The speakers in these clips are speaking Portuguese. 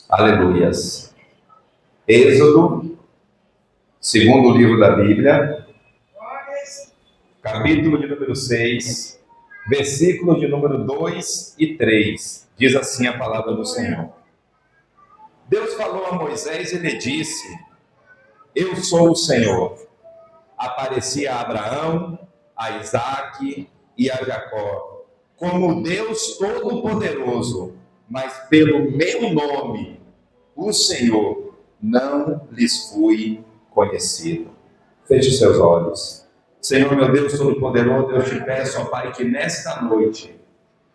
Aleluias. Êxodo, segundo livro da Bíblia, capítulo de número 6, versículos de número 2 e 3. Diz assim a palavra do Senhor. Deus falou a Moisés e lhe disse: Eu sou o Senhor. Apareci a Abraão, a Isaque e a Jacó, como Deus Todo-Poderoso, mas pelo meu nome, o Senhor, não lhes fui conhecido. Feche seus olhos. Senhor, meu Deus Todo-Poderoso, eu te peço, ó Pai, que nesta noite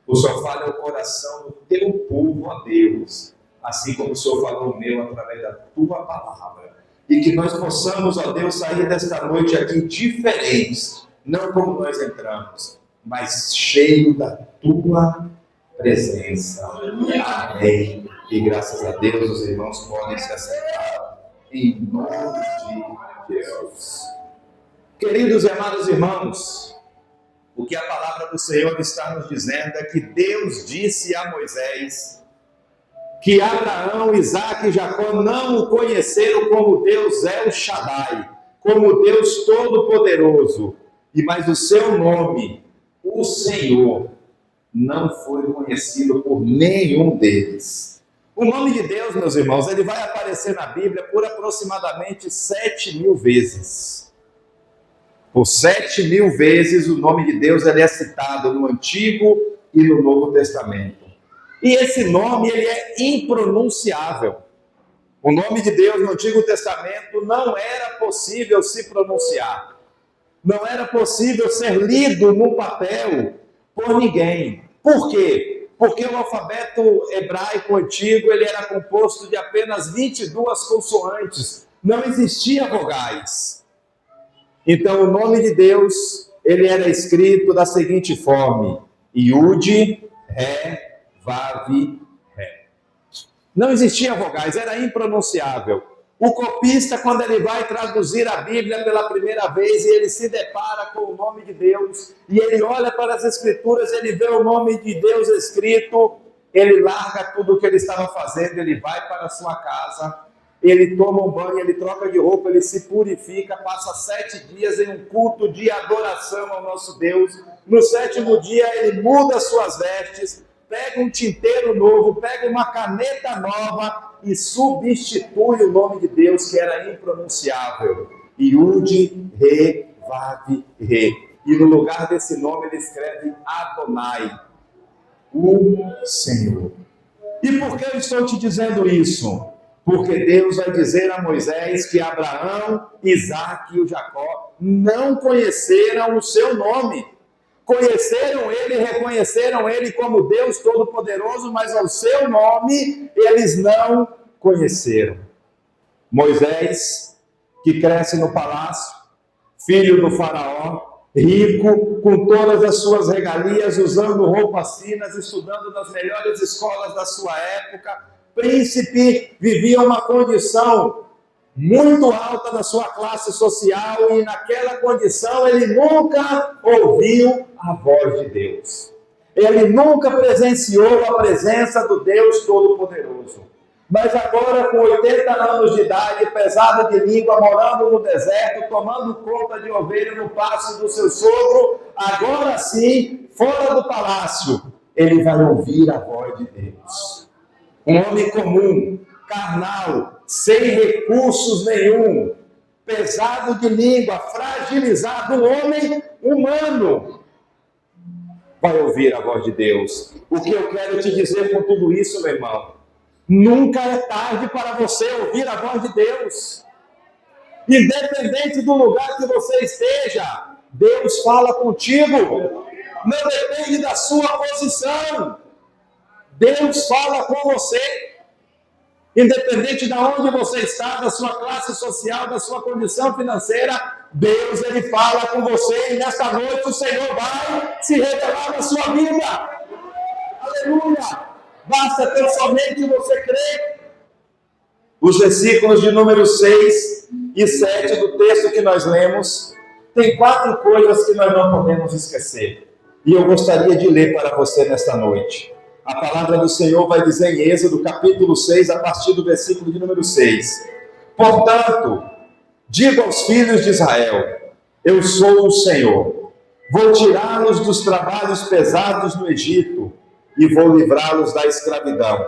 o Senhor fale ao coração do teu povo, ó Deus, assim como o Senhor falou o meu através da tua palavra. E que nós possamos, ó Deus, sair desta noite aqui diferentes, não como nós entramos, mas cheio da tua presença. Amém. E graças a Deus os irmãos podem se assentar em nome de Jesus. Queridos e amados irmãos, o que a palavra do Senhor está nos dizendo é que Deus disse a Moisés que Abraão, Isaque e Jacó não o conheceram como Deus El Shaddai, como Deus Todo-Poderoso, mas o seu nome, o Senhor, não foi conhecido por nenhum deles. O nome de Deus, meus irmãos, ele vai aparecer na Bíblia por aproximadamente 7.000 vezes. Por 7.000 vezes o nome de Deus ele é citado no Antigo e no Novo Testamento. E esse nome ele é impronunciável. O nome de Deus no Antigo Testamento não era possível se pronunciar. Não era possível ser lido no papel por ninguém. Por quê? Porque o alfabeto hebraico antigo ele era composto de apenas 22 consoantes. Não existia vogais. Então o nome de Deus ele era escrito da seguinte forma: Yud, Ré, Vav, Ré. Não existia vogais, era impronunciável. O copista, quando ele vai traduzir a Bíblia pela primeira vez e ele se depara com o nome de Deus, e ele olha para as Escrituras, ele vê o nome de Deus escrito, ele larga tudo o que ele estava fazendo, ele vai para a sua casa, ele toma um banho, ele troca de roupa, ele se purifica, passa 7 dias em um culto de adoração ao nosso Deus. No 7º dia, ele muda as suas vestes, pega um tinteiro novo, pega uma caneta nova e substitui o nome de Deus que era impronunciável. Yud, Re, Vav, Re. E no lugar desse nome ele escreve Adonai, o Senhor. E por que eu estou te dizendo isso? Porque Deus vai dizer a Moisés que Abraão, Isaque e Jacó não conheceram o seu nome. Conheceram ele e reconheceram ele como Deus Todo-Poderoso, mas ao seu nome eles não conheceram. Moisés, que cresce no palácio, filho do faraó, rico, com todas as suas regalias, usando roupas finas, estudando nas melhores escolas da sua época, príncipe, vivia uma condição muito alta na sua classe social e naquela condição ele nunca ouviu a voz de Deus. Ele nunca presenciou a presença do Deus Todo-Poderoso. Mas agora, com 80 anos de idade, pesado de língua, morando no deserto, tomando conta de ovelha no pasto do seu sogro, agora sim, fora do palácio, ele vai ouvir a voz de Deus. Um homem comum, carnal, sem recursos nenhum, pesado de língua, fragilizado, um homem humano, vai ouvir a voz de Deus. O que eu quero te dizer com tudo isso, meu irmão? Nunca é tarde para você ouvir a voz de Deus. Independente do lugar que você esteja, Deus fala contigo. Não depende da sua posição. Deus fala com você. Independente de onde você está, da sua classe social, da sua condição financeira, Deus ele fala com você e nesta noite o Senhor vai se revelar na sua vida. Aleluia! Basta ter somente você crer. Os versículos de número 6 e 7 do texto que nós lemos, tem 4 coisas que nós não podemos esquecer. E eu gostaria de ler para você nesta noite. A palavra do Senhor vai dizer em Êxodo, capítulo 6, a partir do versículo de número 6. Portanto, diga aos filhos de Israel: eu sou o Senhor. Vou tirá-los dos trabalhos pesados no Egito e vou livrá-los da escravidão.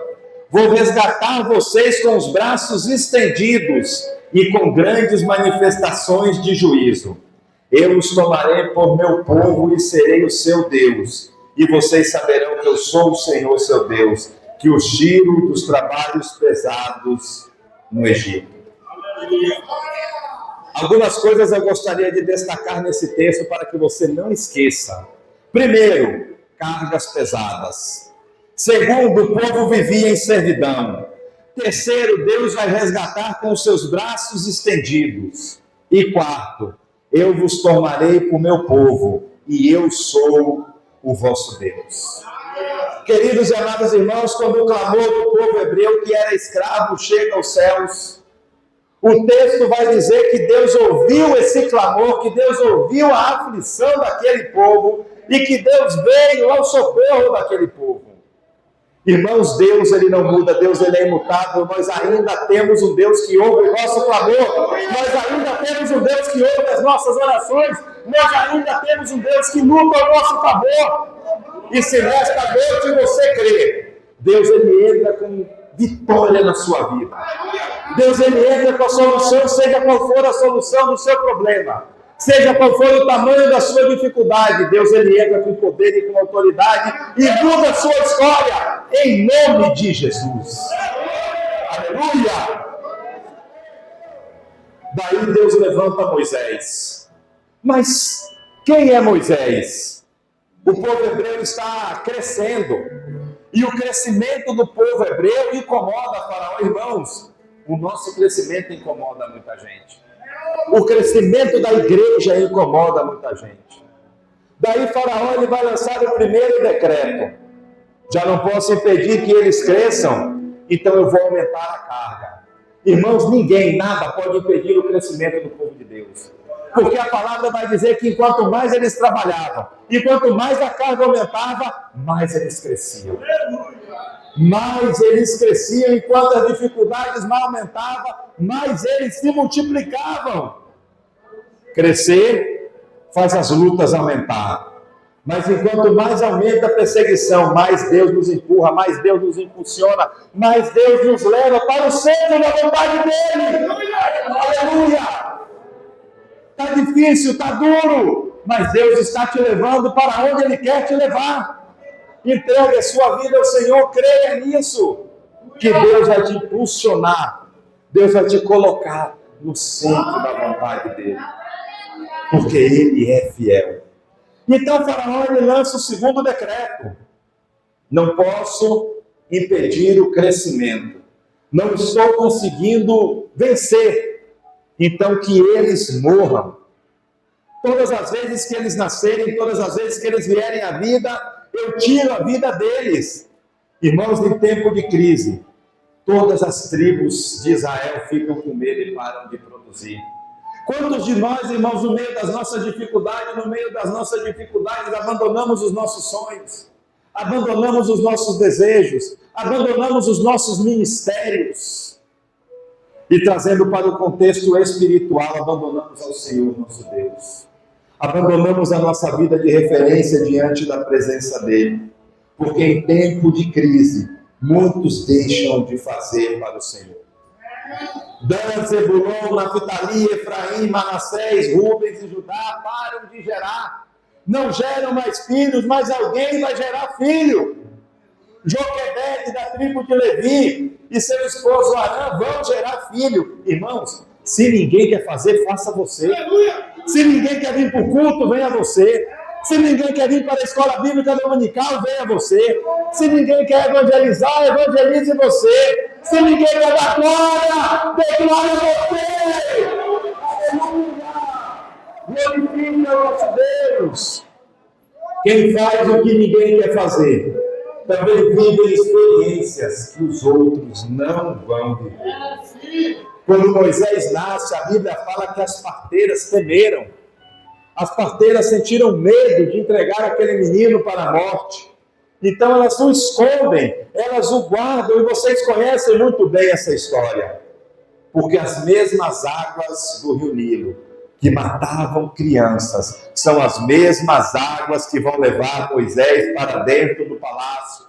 Vou resgatar vocês com os braços estendidos e com grandes manifestações de juízo. Eu os tomarei por meu povo e serei o seu Deus. E vocês saberão que eu sou o Senhor, seu Deus, que os tiro dos trabalhos pesados no Egito. Algumas coisas eu gostaria de destacar nesse texto para que você não esqueça. Primeiro, cargas pesadas. Segundo, o povo vivia em servidão. Terceiro, Deus vai resgatar com os seus braços estendidos. E quarto, eu vos tornarei por meu povo, e eu sou o vosso Deus. Queridos e amados irmãos, quando o clamor do povo hebreu que era escravo chega aos céus, o texto vai dizer que Deus ouviu esse clamor, que Deus ouviu a aflição daquele povo e que Deus veio ao socorro daquele povo. Irmãos, Deus ele não muda, Deus ele é imutável. Nós ainda temos um Deus que ouve o nosso clamor, nós ainda temos um Deus que ouve as nossas orações, nós ainda temos um Deus que luta ao nosso favor. E se nesta noite você crê, Deus ele entra com vitória na sua vida. Deus ele entra com a solução, seja qual for a solução do seu problema, seja qual for o tamanho da sua dificuldade, Deus ele entra com poder e com autoridade e muda a sua história, em nome de Jesus. Aleluia! Daí Deus levanta Moisés. Mas quem é Moisés? O povo hebreu está crescendo. E o crescimento do povo hebreu incomoda Faraó. Irmãos, o nosso crescimento incomoda muita gente. O crescimento da igreja incomoda muita gente. Daí Faraó ele vai lançar o primeiro decreto. Já não posso impedir que eles cresçam, então eu vou aumentar a carga. Irmãos, ninguém, nada pode impedir o crescimento do povo de Deus. Porque a palavra vai dizer que enquanto mais eles trabalhavam, e quanto mais a carga aumentava, mais eles cresciam. Mais eles cresciam, enquanto as dificuldades mais aumentavam, mais eles se multiplicavam. Crescer faz as lutas aumentar. Mas enquanto mais aumenta a perseguição, mais Deus nos empurra, mais Deus nos impulsiona, mais Deus nos leva para o centro da vontade dEle. Aleluia! Está difícil, está duro, mas Deus está te levando para onde Ele quer te levar. Entregue a sua vida ao Senhor, creia nisso, que Deus vai te impulsionar, Deus vai te colocar no centro da vontade dEle, porque Ele é fiel. Então Faraó ele lança o segundo decreto: não posso impedir o crescimento, não estou conseguindo vencer, então que eles morram. Todas as vezes que eles nascerem, todas as vezes que eles vierem à vida, eu tiro a vida deles. Irmãos, em tempo de crise, todas as tribos de Israel ficam com medo e param de produzir. Quantos de nós, irmãos, no meio das nossas dificuldades, abandonamos os nossos sonhos, abandonamos os nossos desejos, abandonamos os nossos ministérios e, trazendo para o contexto espiritual, abandonamos ao Senhor nosso Deus. Abandonamos a nossa vida de referência diante da presença dEle, porque em tempo de crise, muitos deixam de fazer para o Senhor. Dan, Zebulon, Naftali, Efraim, Manassés, Rubens e Judá param de gerar. Não geram mais filhos, mas alguém vai gerar filho. Joquebede, da tribo de Levi, e seu esposo Arã vão gerar filho. Irmãos, se ninguém quer fazer, faça você. Se ninguém quer vir para o culto, venha você. Se ninguém quer vir para a escola bíblica dominical, venha você. Se ninguém quer evangelizar, evangelize você. Se ninguém quer dar glória, dê glória a você. Aleluia! Glorifique o nosso Deus. Quem faz o que ninguém quer fazer, também vive experiências que os outros não vão viver. Quando Moisés nasce, a Bíblia fala que as parteiras temeram. As parteiras sentiram medo de entregar aquele menino para a morte. Então elas o escondem, elas o guardam, e vocês conhecem muito bem essa história. Porque as mesmas águas do Rio Nilo, que matavam crianças, são as mesmas águas que vão levar Moisés para dentro do palácio.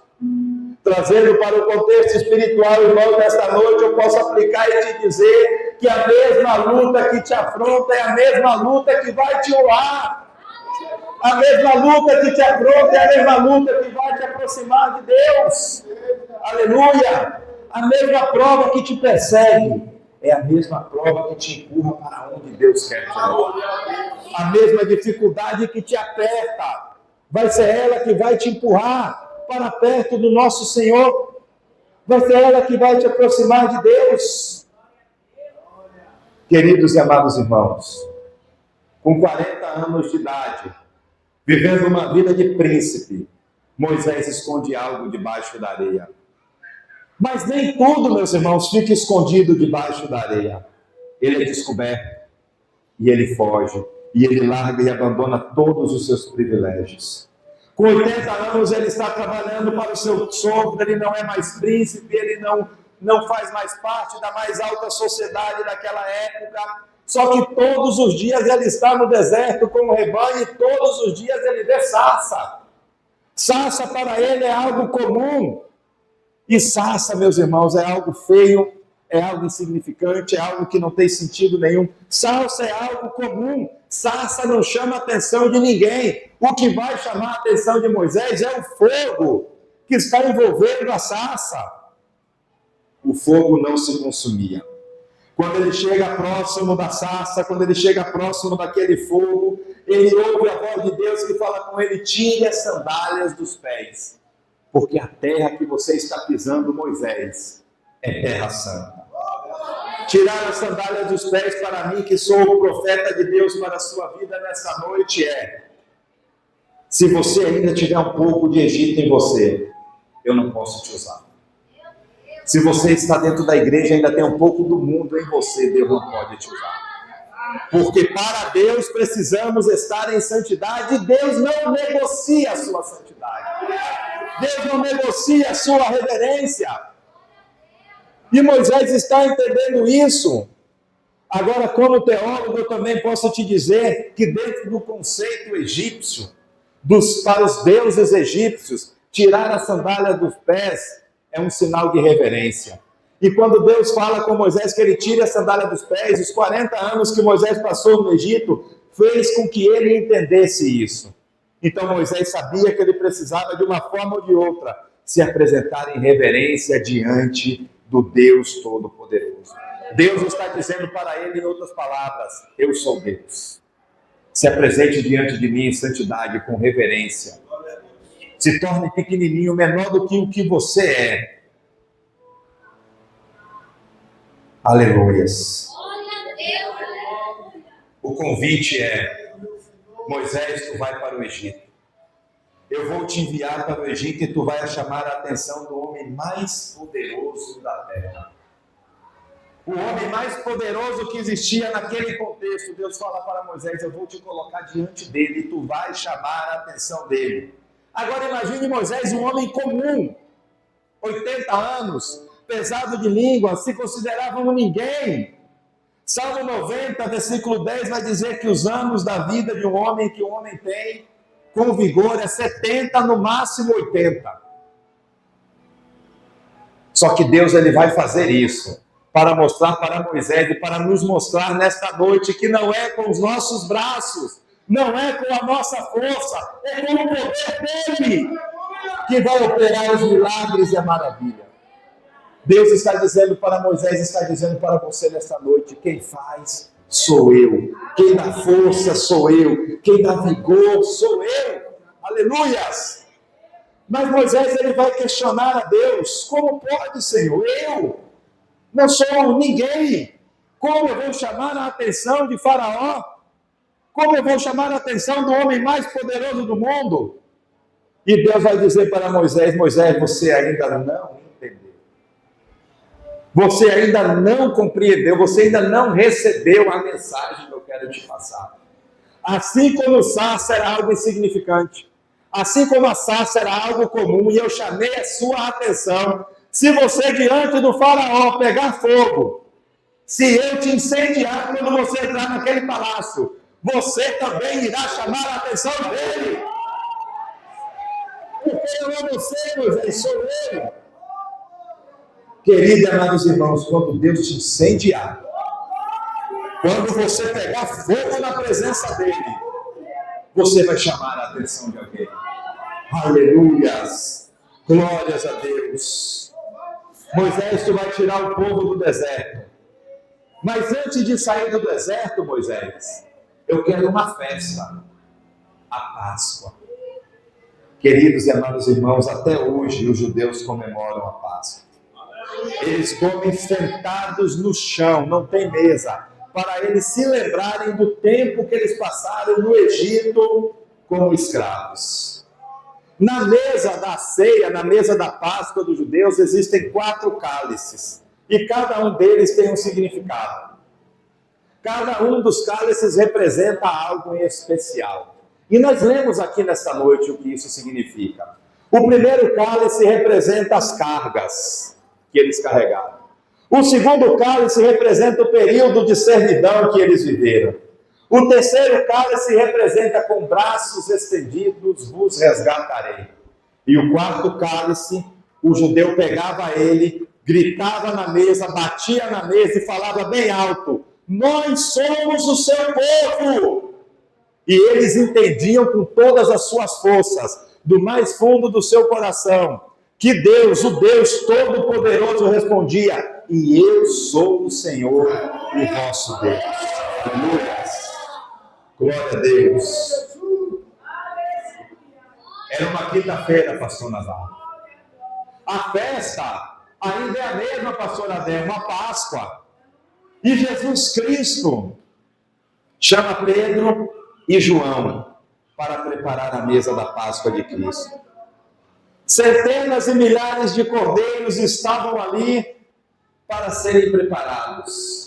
Trazendo para o contexto espiritual, irmão, nesta noite eu posso aplicar e te dizer que a mesma luta que te afronta é a mesma luta que vai te honrar. A mesma luta que te afronta é a mesma luta que vai te aproximar de Deus. Aleluia! A mesma prova que te persegue é a mesma prova que te empurra para onde Deus quer te levar. A mesma dificuldade que te aperta vai ser ela que vai te empurrar para perto do nosso Senhor. Vai ser ela que vai te aproximar de Deus. Queridos e amados irmãos, com 40 anos de idade, vivendo uma vida de príncipe, Moisés esconde algo debaixo da areia. Mas nem tudo, meus irmãos, fica escondido debaixo da areia. Ele é descoberto, e ele foge, e ele larga e abandona todos os seus privilégios. Com 80 anos ele está trabalhando para o seu sogro, ele não é mais príncipe, ele não faz mais parte da mais alta sociedade daquela época. Só que todos os dias ele está no deserto com o rebanho e todos os dias ele vê sarça. Sarça para ele é algo comum. E sarça, meus irmãos, é algo feio, é algo insignificante, é algo que não tem sentido nenhum. Sarça é algo comum. Sarça não chama a atenção de ninguém. O que vai chamar a atenção de Moisés é o fogo que está envolvendo a sarça. O fogo não se consumia. Quando ele chega próximo da sarça, quando ele chega próximo daquele fogo, ele ouve a voz de Deus que fala com ele: tire as sandálias dos pés, porque a terra que você está pisando, Moisés, é terra santa. Tirar as sandálias dos pés para mim, que sou o profeta de Deus para a sua vida nessa noite, se você ainda tiver um pouco de Egito em você, eu não posso te usar. Se você está dentro da igreja e ainda tem um pouco do mundo em você, Deus não pode te usar. Porque para Deus precisamos estar em santidade. Deus não negocia a sua santidade. Deus não negocia a sua reverência. E Moisés está entendendo isso. Agora, como teólogo, eu também posso te dizer que dentro do conceito egípcio, para os deuses egípcios, tirar a sandália dos pés é um sinal de reverência. E quando Deus fala com Moisés que ele tire a sandália dos pés, os 40 anos que Moisés passou no Egito, fez com que ele entendesse isso. Então Moisés sabia que ele precisava, de uma forma ou de outra, se apresentar em reverência diante do Deus Todo-Poderoso. Deus está dizendo para ele, em outras palavras: eu sou Deus. Se apresente diante de mim em santidade, com reverência. Se torne pequenininho, menor do que o que você é. Aleluias. O convite é: Moisés, tu vai para o Egito. Eu vou te enviar para o Egito e tu vai chamar a atenção do homem mais poderoso da terra. O homem mais poderoso que existia naquele contexto. Deus fala para Moisés: eu vou te colocar diante dele e tu vai chamar a atenção dele. Agora imagine Moisés, um homem comum, 80 anos, pesado de língua, se considerava um ninguém. Salmo 90, versículo 10, vai dizer que os anos da vida de um homem que o homem tem com vigor é 70, no máximo 80. Só que Deus ele vai fazer isso para mostrar para Moisés e para nos mostrar nesta noite que não é com os nossos braços, não é com a nossa força, é com o poder dele que vai operar os milagres e a maravilha. Deus está dizendo para Moisés, está dizendo para você nesta noite: quem faz sou eu, quem dá força sou eu, quem dá vigor sou eu. Aleluias! Mas Moisés ele vai questionar a Deus: como pode, Senhor? Eu não sou ninguém. Como eu vou chamar a atenção de Faraó? Como eu vou chamar a atenção do homem mais poderoso do mundo? E Deus vai dizer para Moisés: Moisés, você ainda não entendeu. Você ainda não compreendeu, você ainda não recebeu a mensagem que eu quero te passar. Assim como o sarça era algo insignificante, Assim como a sarça era algo comum e eu chamei a sua atenção, se você diante do faraó pegar fogo, se eu te incendiar quando você entrar naquele palácio, você também irá chamar a atenção dele. Porque não é você, Moisés, sou eu. Queridos e amados irmãos, quando Deus te incendiar, quando você pegar fogo na presença dele, você vai chamar a atenção de alguém. Aleluias! Glórias a Deus! Moisés, tu vai tirar o povo do deserto. Mas antes de sair do deserto, Moisés, eu quero uma festa. A Páscoa. Queridos e amados irmãos, até hoje os judeus comemoram a Páscoa. Eles comem sentados no chão, não tem mesa, para eles se lembrarem do tempo que eles passaram no Egito como escravos. Na mesa da ceia, na mesa da Páscoa dos judeus, existem 4 cálices, e cada um deles tem um significado. Cada um dos cálices representa algo em especial. E nós lemos aqui nesta noite o que isso significa. O primeiro cálice representa as cargas que eles carregaram. O segundo cálice representa o período de servidão que eles viveram. O terceiro cálice representa com braços estendidos vos resgatarei. E o quarto cálice, o judeu pegava ele, gritava na mesa, batia na mesa e falava bem alto: nós somos o seu povo! E eles entendiam com todas as suas forças, do mais fundo do seu coração, que Deus, o Deus Todo-Poderoso, respondia: e eu sou o Senhor, o vosso Deus. Aleluia! Glória a Deus. Era uma quinta-feira, pastor Navarro. A festa ainda é a mesma, pastor Adé, uma Páscoa. E Jesus Cristo chama Pedro e João para preparar a mesa da Páscoa de Cristo. Centenas e milhares de cordeiros estavam ali para serem preparados.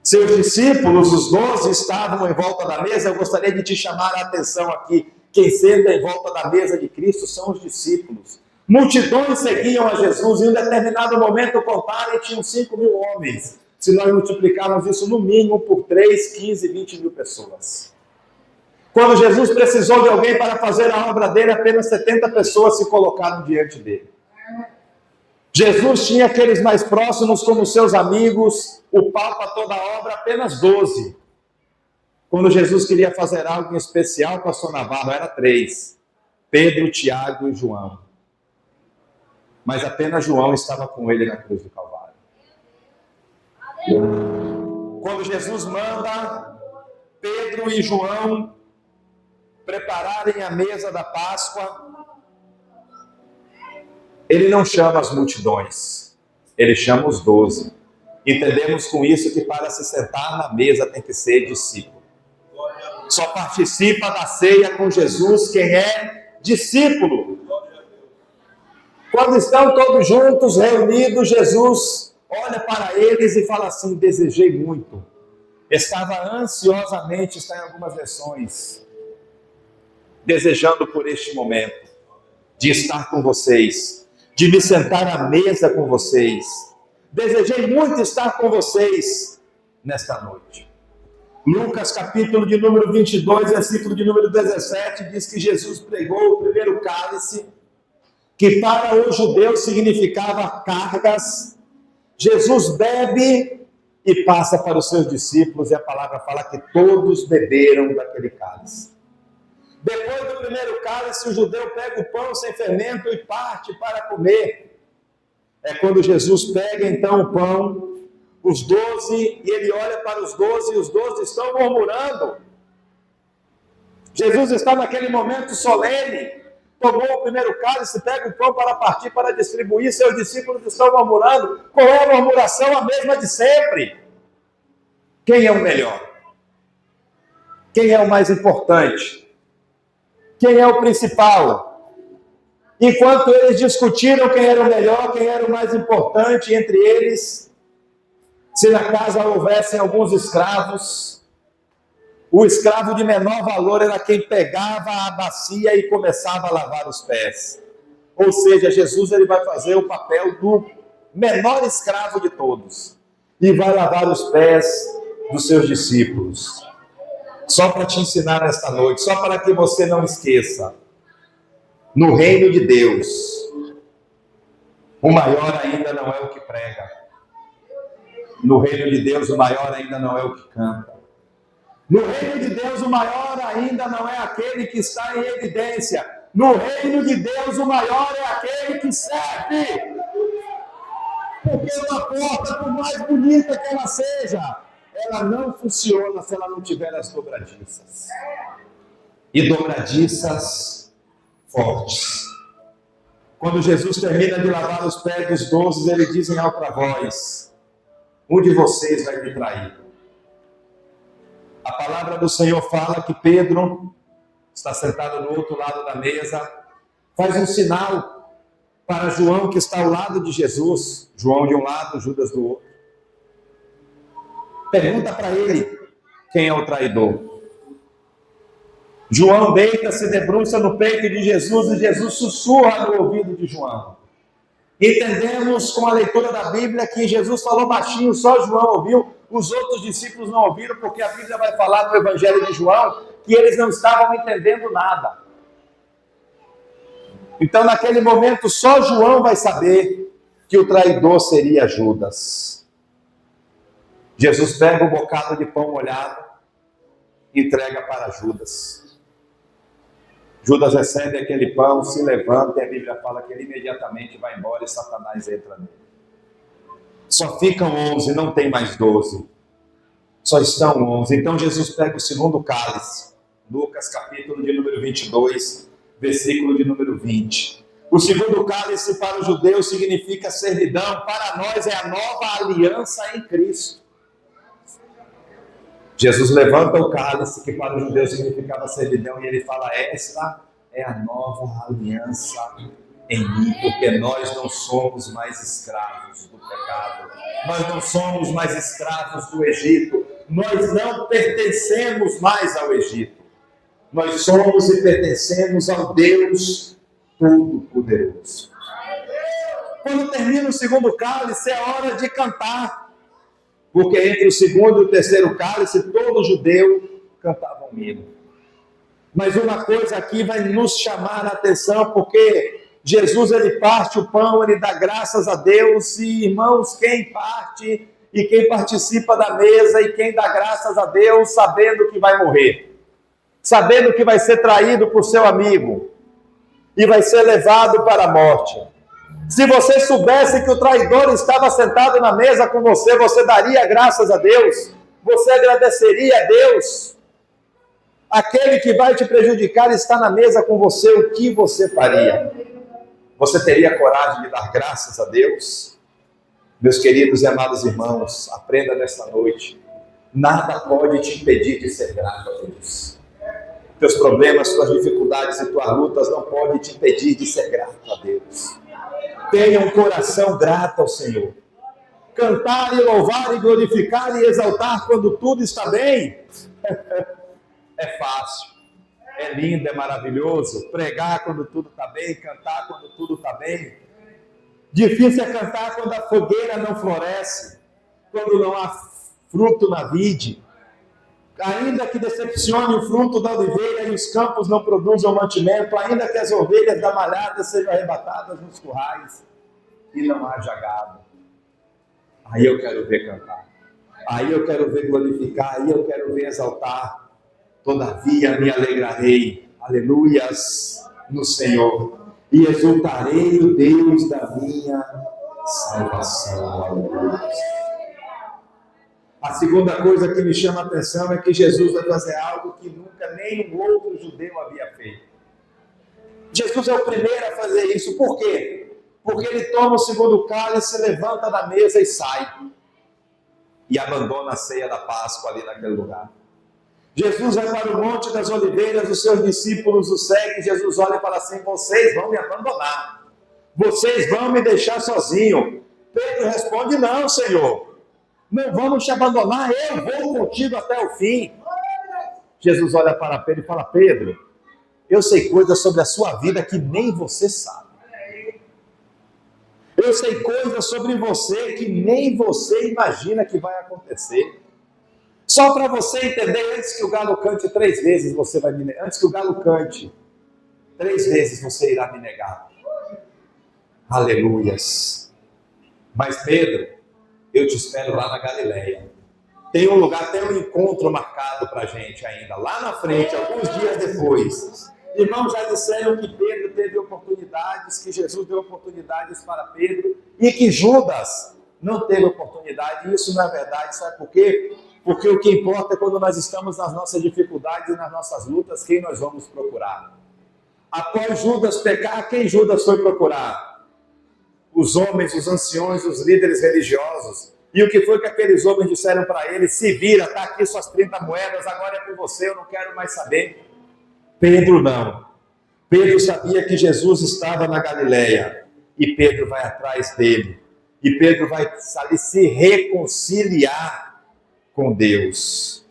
Seus discípulos, os 12, estavam em volta da mesa. Eu gostaria de te chamar a atenção aqui. Quem senta em volta da mesa de Cristo são os discípulos. Multidões seguiam a Jesus. Em um determinado momento, contaram e tinham 5.000 homens. Se nós multiplicarmos isso no mínimo por 3, 15, 20 mil pessoas. Quando Jesus precisou de alguém para fazer a obra dele, apenas 70 pessoas se colocaram diante dele. Jesus tinha aqueles mais próximos como seus amigos, o pau para toda a obra, apenas 12. Quando Jesus queria fazer algo em especial, pastor Navarro, era 3. Pedro, Tiago e João. Mas apenas João estava com ele na cruz do Calvário. Quando Jesus manda Pedro e João prepararem a mesa da Páscoa, ele não chama as multidões, ele chama os 12. Entendemos com isso que para se sentar na mesa tem que ser discípulo. Só participa da ceia com Jesus quem é discípulo. Quando estão todos juntos, reunidos, Jesus olha para eles e fala assim: desejei muito. Estava ansiosamente, está em algumas versões, desejando por este momento, de estar com vocês, de me sentar à mesa com vocês. Desejei muito estar com vocês nesta noite. Lucas, capítulo de número 22, versículo de número 17, diz que Jesus pregou o primeiro cálice, que para os judeus significava cargas. Jesus bebe e passa para os seus discípulos, e a palavra fala que todos beberam daquele cálice. Depois do primeiro cálice, o judeu pega o pão sem fermento e parte para comer. É quando Jesus pega então o pão, os 12, e ele olha para os 12, e os 12 estão murmurando. Jesus está naquele momento solene, tomou o primeiro cálice, pega o pão para partir, para distribuir, seus discípulos estão murmurando. Qual é a murmuração? A mesma de sempre. Quem é o melhor? Quem é o mais importante? Quem é o principal? Enquanto eles discutiram quem era o melhor, quem era o mais importante entre eles, se na casa houvessem alguns escravos, O escravo de menor valor era quem pegava a bacia e começava a lavar os pés. Ou seja, Jesus ele vai fazer o papel do menor escravo de todos. E vai lavar os pés dos seus discípulos. Só para te ensinar nesta noite, só para que você não esqueça. No reino de Deus, o maior ainda não é o que prega. No reino de Deus, o maior ainda não é o que canta. No reino de Deus, o maior ainda não é aquele que está em evidência. No reino de Deus, o maior é aquele que serve. Porque uma porta, por mais bonita que ela seja, ela não funciona se ela não tiver as dobradiças. E dobradiças fortes. Quando Jesus termina de lavar os pés dos 12, ele diz em alta voz: um de vocês vai me trair. A palavra do Senhor fala que Pedro está sentado no outro lado da mesa, faz um sinal para João que está ao lado de Jesus. João de um lado, Judas do outro. Pergunta para ele quem é o traidor. João deita, se debruça no peito de Jesus e Jesus sussurra no ouvido de João. Entendemos com a leitura da Bíblia que Jesus falou baixinho, só João ouviu, os outros discípulos não ouviram, porque a Bíblia vai falar no Evangelho de João que eles não estavam entendendo nada. Então, naquele momento, só João vai saber que o traidor seria Judas. Jesus pega um bocado de pão molhado e entrega para Judas. Judas recebe aquele pão, se levanta e a Bíblia fala que ele imediatamente vai embora e Satanás entra nele. Só ficam 11, não tem mais 12. Só estão 11. Então Jesus pega o segundo cálice. Lucas capítulo de número 22, versículo de número 20. O segundo cálice para os judeus significa servidão. Para nós é a nova aliança em Cristo. Jesus levanta o cálice, que para os judeus significava servidão, e ele fala: esta é a nova aliança em mim, porque nós não somos mais escravos do pecado, nós não somos mais escravos do Egito, nós não pertencemos mais ao Egito, nós somos e pertencemos ao Deus Todo-Poderoso. Quando termina o segundo cálice, é hora de cantar. Porque entre o segundo e o terceiro cálice, todo judeu cantava um hino. Mas uma coisa aqui vai nos chamar a atenção, porque Jesus ele parte o pão, ele dá graças a Deus, e irmãos, quem parte e quem participa da mesa e quem dá graças a Deus, sabendo que vai morrer, sabendo que vai ser traído por seu amigo e vai ser levado para a morte. Se você soubesse que o traidor estava sentado na mesa com você, você daria graças a Deus? Você agradeceria a Deus? Aquele que vai te prejudicar está na mesa com você, o que você faria? Você teria coragem de dar graças a Deus? Meus queridos e amados irmãos, aprenda nesta noite. Nada pode te impedir de ser grato a Deus. Teus problemas, tuas dificuldades e tuas lutas não podem te impedir de ser grato a Deus. Tenha um coração grato ao Senhor. Cantar e louvar e glorificar e exaltar quando tudo está bem é fácil, é lindo, é maravilhoso. Pregar quando tudo está bem, cantar quando tudo está bem. Difícil é cantar quando a fogueira não floresce, quando não há fruto na vide. Ainda que decepcione o fruto da oliveira e os campos não produzam mantimento, ainda que as ovelhas da malhada sejam arrebatadas nos currais e não haja gado. Aí eu quero ver cantar, aí eu quero ver glorificar, aí eu quero ver exaltar. Todavia me alegrarei, aleluias, no Senhor, e exultarei o Deus da minha salvação, aleluias. A segunda coisa que me chama a atenção é que Jesus vai fazer algo que nunca nenhum outro judeu havia feito. Jesus é o primeiro a fazer isso. Por quê? Porque ele toma o segundo cálice, levanta da mesa e sai. E abandona a ceia da Páscoa ali naquele lugar. Jesus vai para o Monte das Oliveiras, os seus discípulos o seguem. Jesus olha e fala assim: vocês vão me abandonar. Vocês vão me deixar sozinho. Pedro responde: não, Senhor. Não vamos te abandonar, eu vou contigo até o fim. Jesus olha para Pedro e fala: Pedro, eu sei coisas sobre a sua vida que nem você sabe. Eu sei coisas sobre você que nem você imagina que vai acontecer. Só para você entender, antes que o galo cante 3 vezes, você vai me negar. Antes que o galo cante 3 vezes, você irá me negar. Aleluias. Mas Pedro, eu te espero lá na Galileia. Tem um lugar, tem um encontro marcado para a gente ainda. Lá na frente, alguns dias depois. Irmãos já disseram que Pedro teve oportunidades, que Jesus deu oportunidades para Pedro e que Judas não teve oportunidade. Isso não é verdade, sabe por quê? Porque o que importa é quando nós estamos nas nossas dificuldades e nas nossas lutas, quem nós vamos procurar. Após Judas pecar, quem Judas foi procurar? Os homens, os anciões, os líderes religiosos. E o que foi que aqueles homens disseram para ele? Se vira, está aqui suas 30 moedas, agora é com você, eu não quero mais saber. Pedro não. Pedro sabia que Jesus estava na Galileia. E Pedro vai atrás dele. E Pedro vai ali se reconciliar com Deus.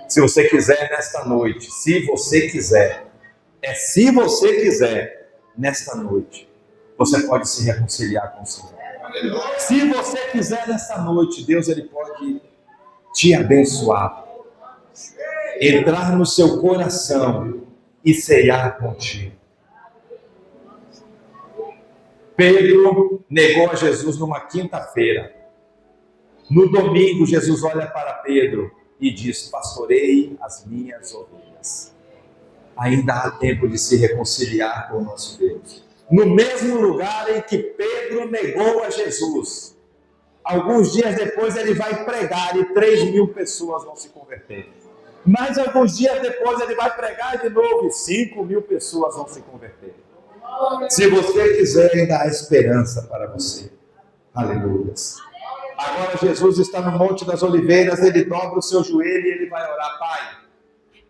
Se você quiser nesta noite, se você quiser, nesta noite, você pode se reconciliar com o Senhor. Se você quiser nesta noite, Deus ele pode te abençoar, entrar no seu coração e ceiar contigo. Pedro negou a Jesus numa quinta-feira. No domingo, Jesus olha para Pedro e diz: pastorei as minhas ovelhas. Ainda há tempo de se reconciliar com o nosso Deus. No mesmo lugar em que Pedro negou a Jesus, alguns dias depois ele vai pregar e 3.000 pessoas vão se converter. Mas alguns dias depois ele vai pregar de novo e 5.000 pessoas vão se converter. Se você quiser, ainda há esperança para você. Aleluia. Agora Jesus está no Monte das Oliveiras, ele dobra o seu joelho e ele vai orar: Pai,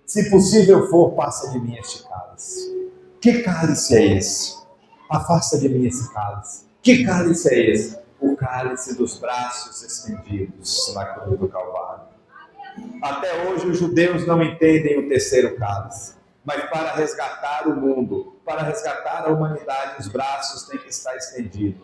se possível for, passa de mim este cálice. Que cálice é esse? Afasta de mim esse cálice. Que cálice é esse? O cálice dos braços estendidos na cruz do Calvário. Até hoje os judeus não entendem o terceiro cálice. Mas para resgatar o mundo, para resgatar a humanidade, os braços têm que estar estendidos.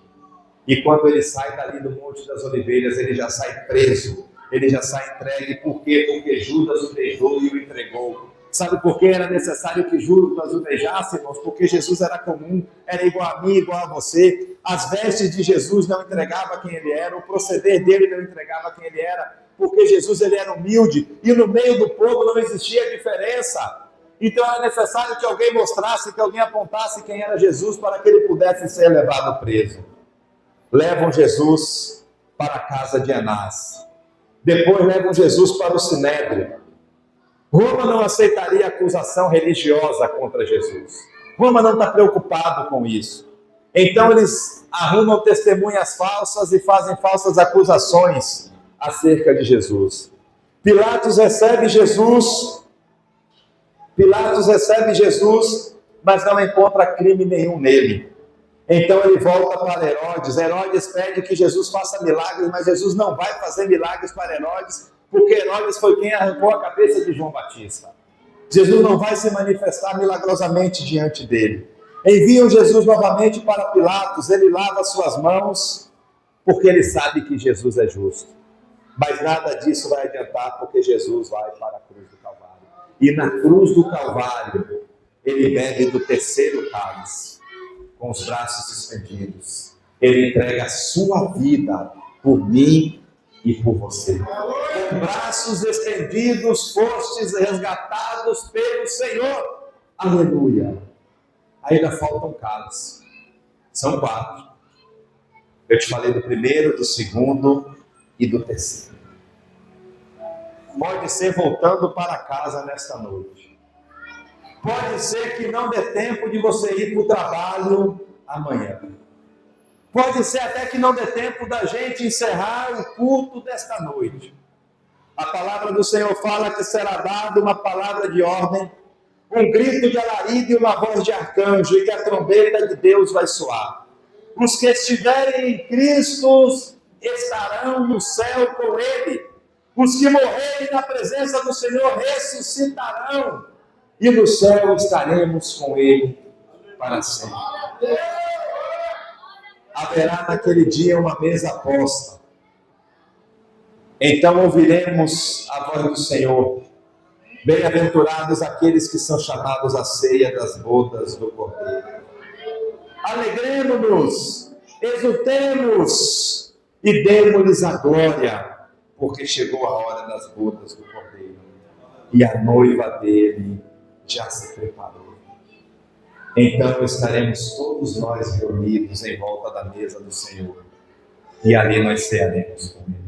E quando ele sai dali do Monte das Oliveiras, ele já sai preso, ele já sai entregue. Por quê? Porque Judas o beijou e o entregou. Sabe por que era necessário que Judas o beijasse, irmãos? Porque Jesus era comum, era igual a mim, igual a você. As vestes de Jesus não entregavam quem ele era, o proceder dele não entregava quem ele era, porque Jesus ele era humilde e no meio do povo não existia diferença. Então era necessário que alguém mostrasse, que alguém apontasse quem era Jesus para que ele pudesse ser levado preso. Levam Jesus para a casa de Anás. Depois levam Jesus para o Sinédrio. Roma não aceitaria acusação religiosa contra Jesus. Roma não está preocupado com isso. Então eles arrumam testemunhas falsas e fazem falsas acusações acerca de Jesus. Pilatos recebe Jesus, mas não encontra crime nenhum nele. Então ele volta para Herodes. Herodes pede que Jesus faça milagres, mas Jesus não vai fazer milagres para Herodes, porque Herodes foi quem arrancou a cabeça de João Batista. Jesus não vai se manifestar milagrosamente diante dele. Enviam Jesus novamente para Pilatos, ele lava suas mãos, porque ele sabe que Jesus é justo. Mas nada disso vai adiantar, porque Jesus vai para a cruz do Calvário. E na cruz do Calvário, ele bebe do terceiro cálice, com os braços estendidos. Ele entrega a sua vida por mim e por você. Com braços estendidos, fostes resgatados pelo Senhor. Aleluia. Ainda faltam cálices. São 4. Eu te falei do primeiro, do segundo e do terceiro. Pode ser voltando para casa nesta noite. Pode ser que não dê tempo de você ir para o trabalho amanhã. Pode ser até que não dê tempo da gente encerrar o culto desta noite. A palavra do Senhor fala que será dada uma palavra de ordem, um grito de alarido e uma voz de arcanjo, e que a trombeta de Deus vai soar. Os que estiverem em Cristo estarão no céu com Ele. Os que morrerem na presença do Senhor ressuscitarão, e no céu estaremos com Ele para sempre. Haverá naquele dia uma mesa posta. Então ouviremos a voz do Senhor. Bem-aventurados aqueles que são chamados à ceia das bodas do Cordeiro. Alegremos-nos, exultemos e demos-lhes a glória, porque chegou a hora das bodas do Cordeiro e a noiva dele já se preparou. Então estaremos todos nós reunidos em volta da mesa do Senhor e ali nós cearemos com Ele.